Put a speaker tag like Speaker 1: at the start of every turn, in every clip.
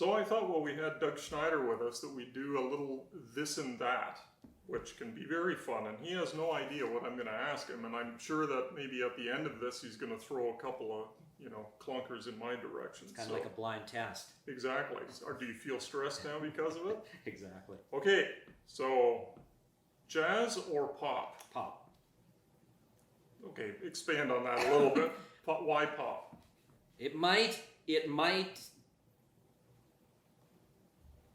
Speaker 1: So I thought, well, we had Doug Schneider with us, that we do a little this and that, which can be very fun. And he has no idea what I'm going to ask him. And I'm sure that maybe at the end of this, he's going to throw a couple of, clunkers in my direction.
Speaker 2: It's kind of like a blind test.
Speaker 1: Exactly. Or do you feel stressed now because of it?
Speaker 2: Exactly.
Speaker 1: Okay, so jazz or pop?
Speaker 2: Pop.
Speaker 1: Okay, expand on that a little bit. Why pop?
Speaker 2: It might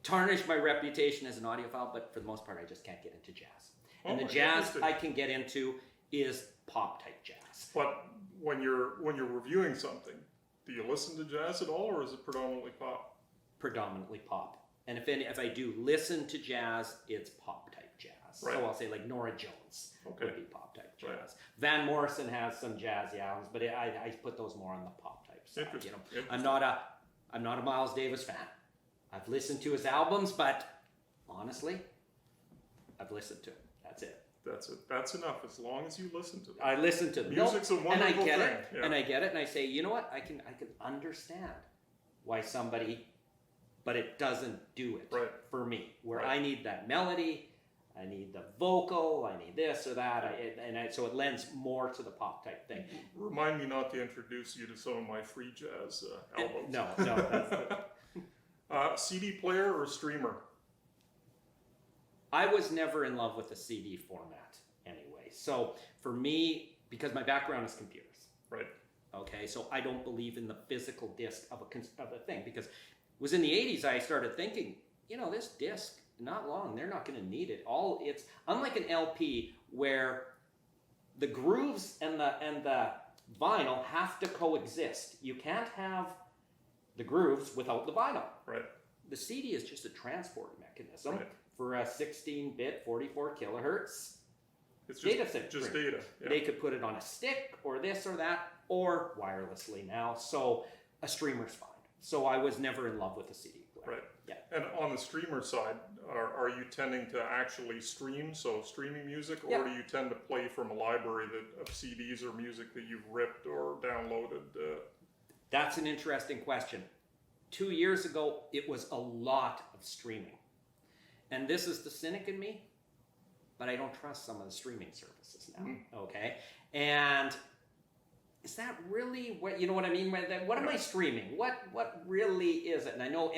Speaker 2: tarnish my reputation as an audiophile, but for the most part, I just can't get into jazz. And the jazz I can get into is pop type jazz.
Speaker 1: But when you're reviewing something, do you listen to jazz at all, or is it predominantly pop?
Speaker 2: Predominantly pop. And if I do listen to jazz, it's pop type jazz. Right. So I'll say like Norah Jones would be pop type jazz. Right. Van Morrison has some jazzy albums, but I put those more on the pop type side. I'm not a Miles Davis fan. I've listened to his albums, but honestly, I've listened to him. That's it.
Speaker 1: That's it. That's enough. As long as you listen to them.
Speaker 2: I listen to them.
Speaker 1: Music's a wonderful thing.
Speaker 2: And I get it, and I say, you know what? I can understand why somebody, but it doesn't do it for me. Where I need that melody, I need the vocal, I need this or that, so it lends more to the pop type thing.
Speaker 1: Remind me not to introduce you to some of my free jazz albums.
Speaker 2: No, that's
Speaker 1: CD player or streamer?
Speaker 2: I was never in love with the CD format anyway. So for me, because my background is computers.
Speaker 1: Right.
Speaker 2: Okay, so I don't believe in the physical disc of a thing, because it was in the 80s I started thinking, this disc, not long, they're not going to need it. It's unlike an LP where the grooves and the vinyl have to coexist. You can't have the grooves without the vinyl.
Speaker 1: Right.
Speaker 2: The CD is just a transport mechanism for a 16-bit 44 kilohertz data signal.
Speaker 1: Just data. Yeah.
Speaker 2: They could put it on a stick or this or that, or wirelessly now. So a streamer's fine. So I was never in love with a CD player.
Speaker 1: Right.
Speaker 2: Yeah.
Speaker 1: And on the streamer side, are you tending to actually stream, so streaming music, or do you tend to play from a library of CDs or music that you've ripped or downloaded?
Speaker 2: That's an interesting question. 2 years ago, it was a lot of streaming. And this is the cynic in me, but I don't trust some of the streaming services now. Okay? And is that really what, you know what I mean by that? What am I streaming? What really is it? And I know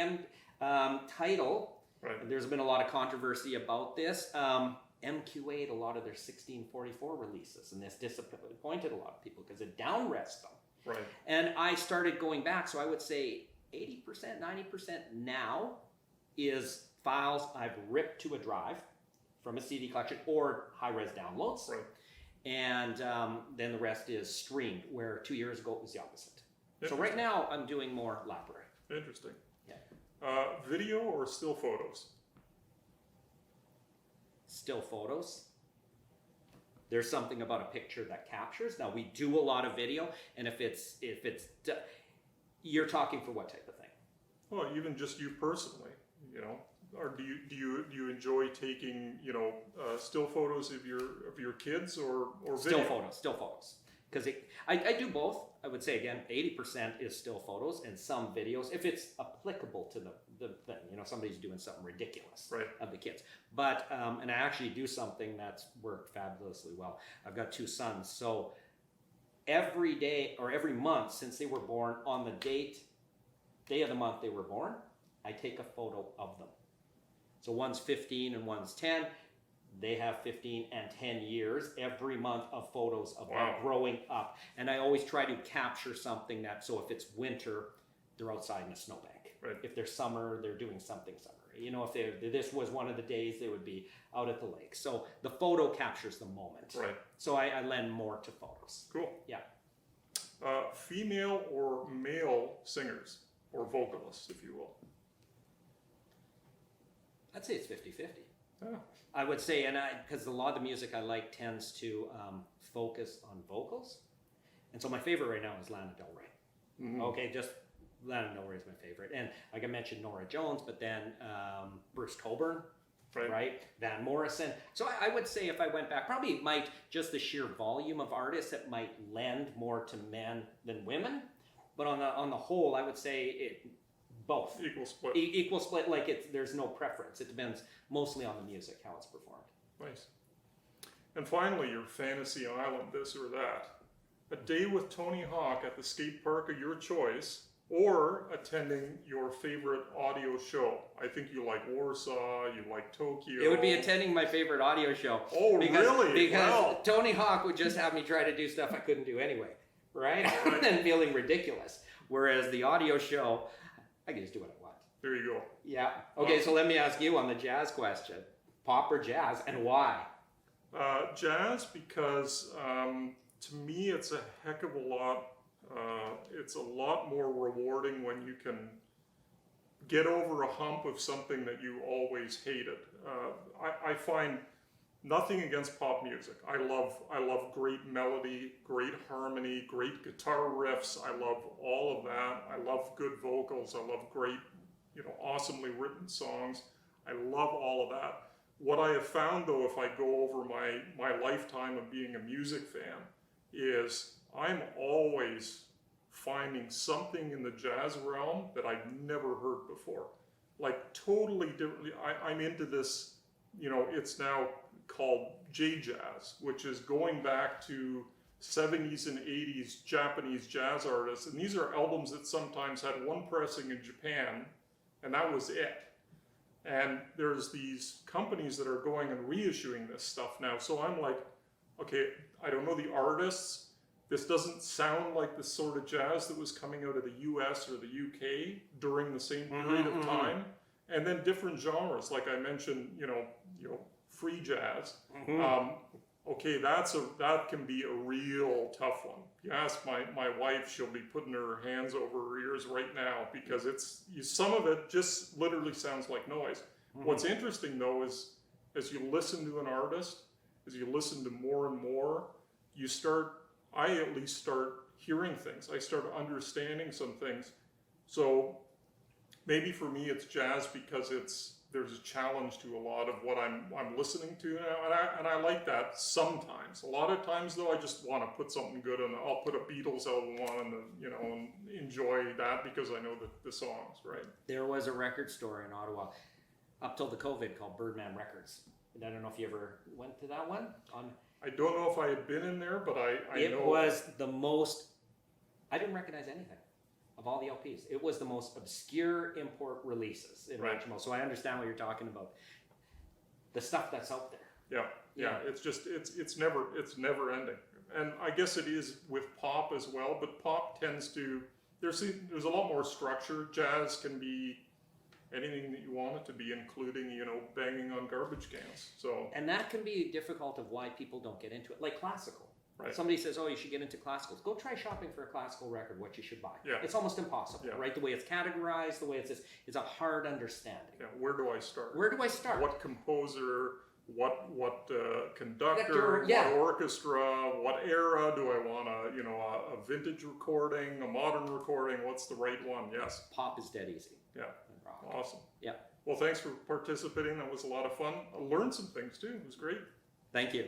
Speaker 2: Tidal, there's been a lot of controversy about this. MQ8, a lot of their 1644 releases, and this disappointed a lot of people because it downres them.
Speaker 1: Right.
Speaker 2: And I started going back, so I would say 80%, 90% now is files I've ripped to a drive from a CD collection or high-res downloads.
Speaker 1: Right.
Speaker 2: And then the rest is streamed, where 2 years ago it was the opposite. So right now I'm doing more library.
Speaker 1: Interesting.
Speaker 2: Yeah.
Speaker 1: Video or still photos?
Speaker 2: Still photos. There's something about a picture that captures. Now we do a lot of video, and if it's you're talking for what type of thing?
Speaker 1: Well, even just you personally, or do you enjoy taking still photos of your kids or video?
Speaker 2: Still photos. Because I do both. I would say again, 80% is still photos and some videos if it's applicable to the thing. Somebody's doing something ridiculous of the kids. But and I actually do something that's worked fabulously well. I've got 2 sons, so every day or every month since they were born, on the day of the month they were born, I take a photo of them. So one's 15 and one's 10. They have 15 and 10 years every month of photos of them growing up. And I always try to capture something so if it's winter, they're outside in a snowbank.
Speaker 1: Right.
Speaker 2: If they're summer, they're doing something summer. If this was one of the days, they would be out at the lake. So the photo captures the moment.
Speaker 1: Right.
Speaker 2: So I lend more to photos.
Speaker 1: Cool.
Speaker 2: Yeah.
Speaker 1: Female or male singers or vocalists, if you will?
Speaker 2: I'd say it's 50-50.
Speaker 1: Oh.
Speaker 2: I would say, because a lot of the music I like tends to focus on vocals. And so my favorite right now is Lana Del Rey. Mm-hmm. Okay, just Lana Del Rey is my favorite. And like I mentioned, Norah Jones, but then Bruce Cockburn, right? Van Morrison. So I would say if I went back, probably just the sheer volume of artists, it might lend more to men than women. But on the whole, I would say Both.
Speaker 1: Equal split.
Speaker 2: Equal split, like there's no preference. It depends mostly on the music, how it's performed.
Speaker 1: Nice. And finally, your fantasy island, this or that. A day with Tony Hawk at the skate park of your choice, or attending your favorite audio show. I think you like Warsaw, you like Tokyo.
Speaker 2: It would be attending my favorite audio show.
Speaker 1: Oh, really?
Speaker 2: Because
Speaker 1: Wow.
Speaker 2: Tony Hawk would just have me try to do stuff I couldn't do anyway, right? And feeling ridiculous. Whereas the audio show, I can just do what I want.
Speaker 1: There you go.
Speaker 2: Yeah. Okay, so let me ask you on the jazz question. Pop or jazz, and why?
Speaker 1: Jazz, because to me it's a heck of a lot. It's a lot more rewarding when you can get over a hump of something that you always hated. I find nothing against pop music. I love great melody, great harmony, great guitar riffs. I love all of that. I love good vocals. I love great, awesomely written songs. I love all of that. What I have found, though, if I go over my lifetime of being a music fan, is I'm always finding something in the jazz realm that I've never heard before. Like totally differently. I'm into this, it's now called J-Jazz, which is going back to 70s and 80s Japanese jazz artists. And these are albums that sometimes had one pressing in Japan, and that was it. And there's these companies that are going and reissuing this stuff now. So I'm like, okay, I don't know the artists. This doesn't sound like the sort of jazz that was coming out of the US or the UK during the same period of time. And then different genres, like I mentioned, free jazz. Okay, that can be a real tough one. You ask my wife, she'll be putting her hands over her ears right now because some of it just literally sounds like noise. What's interesting though is as you listen to an artist, as you listen to more and more, I at least start hearing things. I start understanding some things. So maybe for me it's jazz because there's a challenge to a lot of what I'm listening to now, and I like that sometimes. A lot of times though, I just want to put something good on. I'll put a Beatles album on and enjoy that because I know the songs, right? There
Speaker 2: was a record store in Ottawa up till the COVID called Birdman Records. And I don't know if you ever went to that one.
Speaker 1: I don't know if I had been in there, but I know.
Speaker 2: It was the most, I didn't recognize anything of all the LPs. It was the most obscure import releases in Montreal. So I understand what you're talking about. The stuff that's out there.
Speaker 1: Yeah. It's just it's never ending. And I guess it is with pop as well. But pop tends to there's a lot more structure. Jazz can be anything that you want it to be, including banging on garbage cans. So
Speaker 2: and that can be difficult of why people don't get into it, like classical.
Speaker 1: Right.
Speaker 2: Somebody says, oh, you should get into classicals. Go try shopping for a classical record, what you should buy.
Speaker 1: Yeah.
Speaker 2: It's almost impossible, right? The way it's categorized, the way it's a hard understanding.
Speaker 1: Yeah. Where do I start?
Speaker 2: What
Speaker 1: composer, what conductor, what orchestra, what era do I want a vintage recording, a modern recording? What's the right one? Yes.
Speaker 2: Pop is dead easy.
Speaker 1: Yeah. Awesome.
Speaker 2: Yeah.
Speaker 1: Well, thanks for participating. That was a lot of fun. I learned some things too. It was great.
Speaker 2: Thank you.